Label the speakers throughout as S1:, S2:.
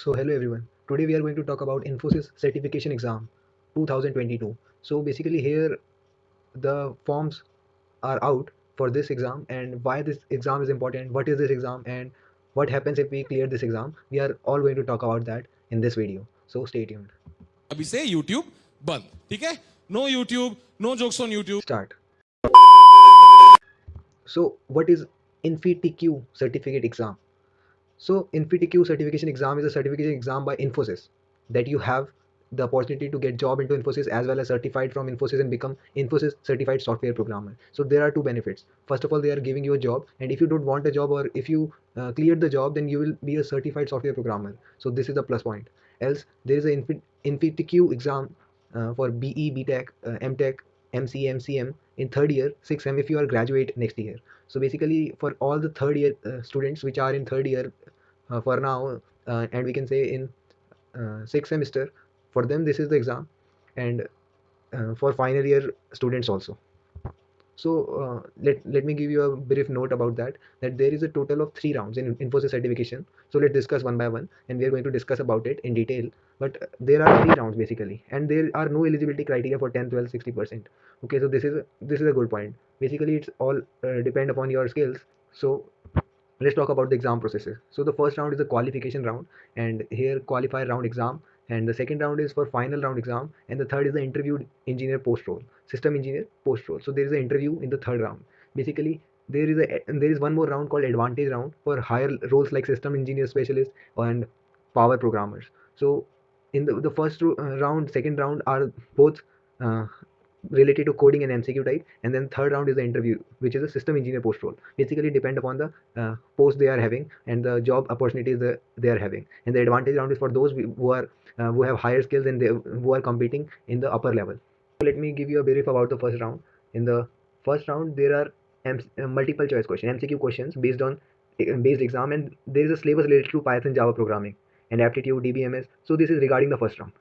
S1: So hello everyone. Today we are going to talk about Infosys Certification Exam 2022. So basically here the forms are out for this exam and why this exam is important, what is this exam and what happens if we clear this exam. We are all going to talk about that in this video. So stay tuned.
S2: अभी से YouTube बंद, ठीक है? No YouTube, no jokes on YouTube.
S1: Start. So what is InfyTQ certificate exam? So InfyTQ certification exam is a certification exam by Infosys that you have the opportunity to get job into Infosys as well as certified from Infosys and become Infosys certified software programmer. So there are two benefits. First of all, they are giving you a job, and if you don't want a job or if you cleared the job, then you will be a certified software programmer. So this is a plus point. Else there is a InfyTQ exam for BE, BTech, MTech, MCA, MCM in third year, 6M if you are graduate next year. So basically for all the third year students which are in third year for now, and we can say in sixth semester, for them this is the exam, and for final year students also. So let me give you a brief note about that there is a total of 3 rounds in Infosys certification. So let's discuss one by one, and we are going to discuss about it in detail. But there are 3 rounds basically, and there are no eligibility criteria for 10, 12, 60%. Okay, so this is a good point. Basically it's all depend upon your skills. So let's talk about the exam processes. So the first round is the qualification round, and here qualifier round exam, and the second round is for final round exam, and the third is the interviewed engineer post role, system engineer post role. So there is an interview in the third round. Basically there is one more round called advantage round for higher roles like system engineer specialist and power programmers. So in the first round, second round are both uh, related to coding and MCQ type, and then third round is the interview, which is a system engineer post role. Basically depend upon the post they are having and the job opportunities they are having. And the advantage round is for those who have higher skills and who are competing in the upper level. So let me give you a brief about the first round. In the first round there are multiple choice questions, MCQ questions based on based exam, and there is a syllabus related to Python, Java programming, and aptitude, DBMS. So this is regarding the first round.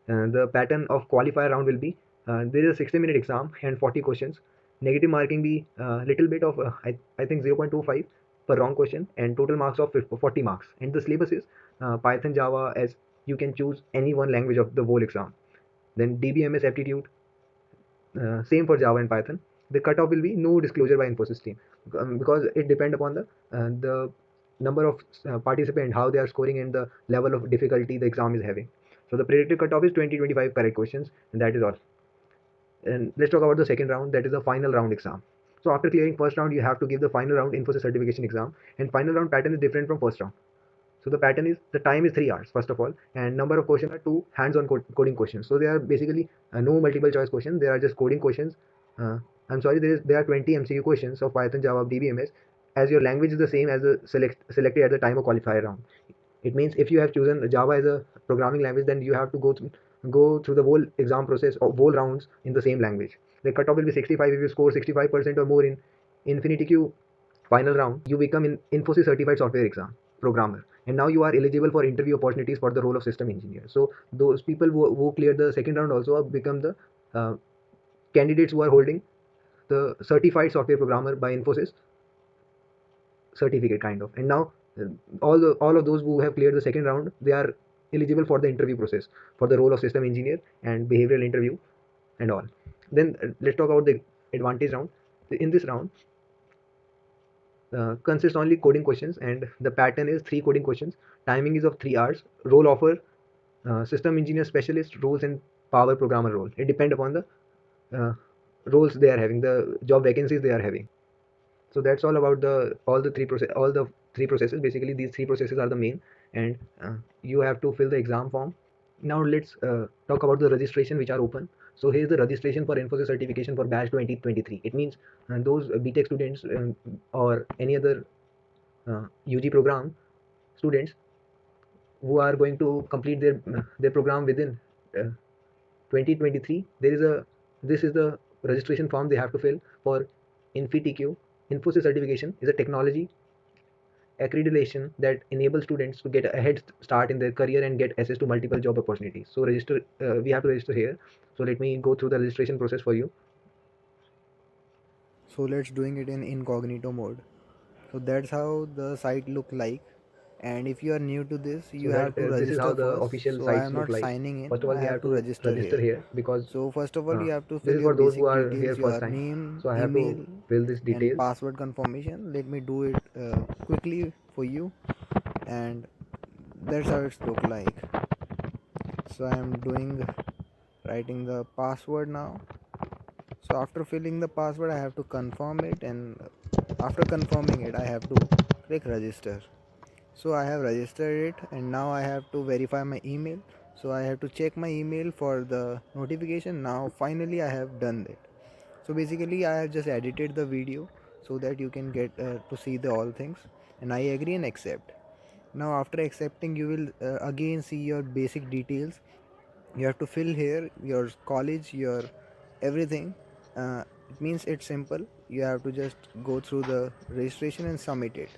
S1: The pattern of qualifier round will be there is a 60-minute exam and 40 questions. Negative marking be little bit of I think 0.25 per wrong question, and total marks of 40 marks. And the syllabus is Python, Java, as you can choose any one language of the whole exam. Then DBMS aptitude, same for Java and Python. The cutoff will be no disclosure by Infosys team, because it depend upon the number of participant, how they are scoring, and the level of difficulty the exam is having. So the predicted cutoff is 20-25 correct questions, and that is all. And let's talk about the second round, that is the final round exam. So after clearing first round, you have to give the final round Infosys certification exam, and final round pattern is different from first round. So the pattern is the time is 3 hours first of all, and number of questions are 2 hands-on coding questions. So they are basically no multiple choice questions. They are just coding questions. I'm sorry, there are 20 MCQ questions of Python, Java, DBMS, as your language is the same as the selected at the time of qualifier round. It means if you have chosen Java as a programming language, then you have to go through the whole exam process or whole rounds in the same language. The cutoff will be 65. If you score 65% or more in InfyTQ final round, you become in Infosys certified software exam programmer, and now you are eligible for interview opportunities for the role of system engineer. So those people who clear the second round also have become the uh, candidates who are holding the certified software programmer by Infosys certificate kind of. And now all of those who have cleared the second round, they are eligible for the interview process for the role of system engineer and behavioral interview and all. Then let's talk about the advantage round. In this round consists only coding questions, and the pattern is 3 coding questions. Timing is of 3 hours. Role offer system engineer specialist roles and power programmer role. It depends upon the uh, roles they are having, the job vacancies they are having. So that's all about the all the three processes. Basically these 3 processes are the main, and you have to fill the exam form. Now let's talk about the registration which are open. So here's the registration for Infosys certification for batch 2023. It means those BTech students or any other UG program students who are going to complete their program within 2023. This is the registration form they have to fill for InfyTQ. Infosys certification is a technology accreditation that enables students to get a head start in their career and get access to multiple job opportunities. So we have to register here. So let me go through the registration process for you. So let's doing it in incognito mode. So that's how the site look like.
S3: And if you are new to this, you
S1: So that
S3: have to
S1: this is how
S3: register
S1: the
S3: first.
S1: official
S3: So I
S1: sites
S3: am
S1: look
S3: not
S1: like.
S3: signing
S1: First
S3: in,
S1: of all,
S3: I
S1: we
S3: have
S1: have
S3: to
S1: to
S3: register
S1: register
S3: here.
S1: here because
S3: So first of all, you have to
S1: this
S3: fill
S1: is
S3: your
S1: for those who
S3: basic
S1: are here
S3: details,
S1: first
S3: your
S1: time.
S3: name,
S1: So I have
S3: email,
S1: to fill these
S3: and
S1: details.
S3: password confirmation. Let me do it quickly for you, and that's how it's look like. So I am doing writing the password now. So after filling the password, I have to confirm it, and after confirming it, I have to click register. So I have registered it, and now I have to verify my email. So I have to check my email for the notification. Now finally I have done it. So basically I have just edited the video so that you can get to see the all things, and I agree and accept. Now after accepting, you will again see your basic details. You have to fill here your college, your everything. It means it's simple. You have to just go through the registration and submit it.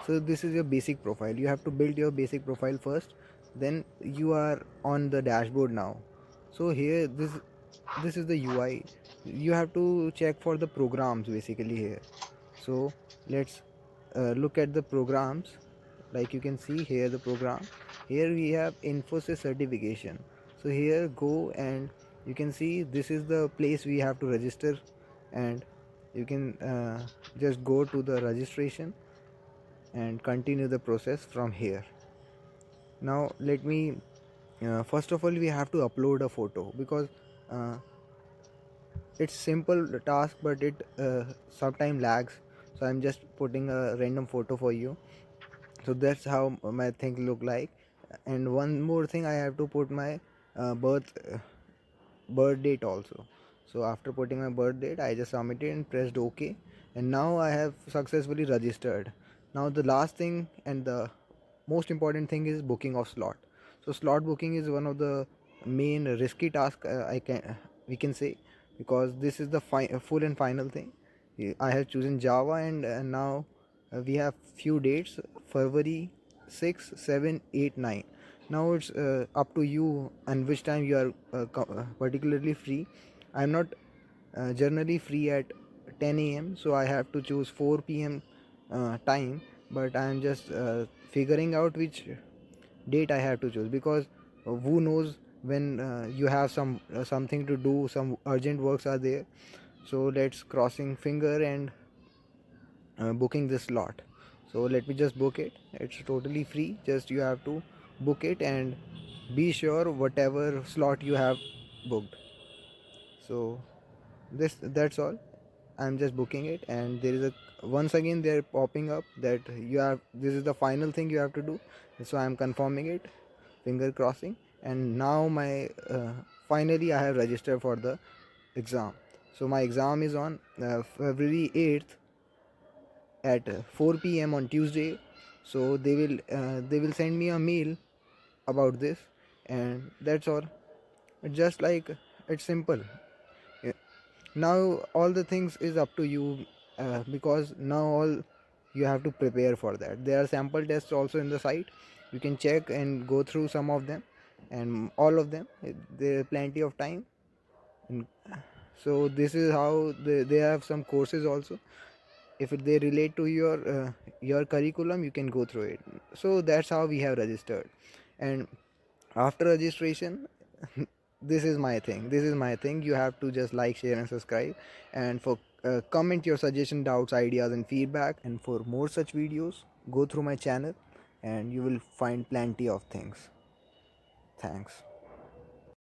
S3: So this is your basic profile. You have to build your basic profile first, then you are on the dashboard now. So here this is the UI. You have to check for the programs basically here. So let's look at the programs. Like you can see here the program. Here we have Infosys certification. So here go, and you can see this is the place we have to register, and you can just go to the registration and continue the process from here. Now let me first of all we have to upload a photo, because uh, it's simple task, but it sometimes lags. So I'm just putting a random photo for you. So that's how my thing look like. And one more thing, I have to put my birth date also. So after putting my birth date, I just submitted and pressed OK, and now I have successfully registered. Now the last thing and the most important thing is booking of slot. So slot booking is one of the main risky task, I can we can say, because this is the full and final thing. I have chosen Java, and now we have few dates: February 6, 7, 8, 9. Now it's up to you and which time you are particularly free. I'm not generally free at 10 a.m., so I have to choose 4 p.m. Time, but I'm just figuring out which date I have to choose, because who knows when you have something to do, some urgent works are there. So let's crossing finger and booking this slot. So let me just book it. It's totally free, just you have to book it and be sure whatever slot you have booked. So that's all. I'm just booking it, and there is a once again they're popping up that you have, this is the final thing you have to do. So I'm confirming it, finger crossing, and now my finally I have registered for the exam. So my exam is on February 8th at 4 p.m. on Tuesday. So they will send me a mail about this, and that's all. It's just like, it's simple. Yeah. Now all the things is up to you, because now all you have to prepare for that. There are sample tests also in the site. You can check and go through some of them, and all of them. There are plenty of time. And so this is how they have some courses also. If they relate to your curriculum, you can go through it. So that's how we have registered. And after registration, this is my thing. You have to just like, share and subscribe, and for comment your suggestion, doubts, ideas and feedback. And for more such videos, go through my channel, and you will find plenty of things. Thanks.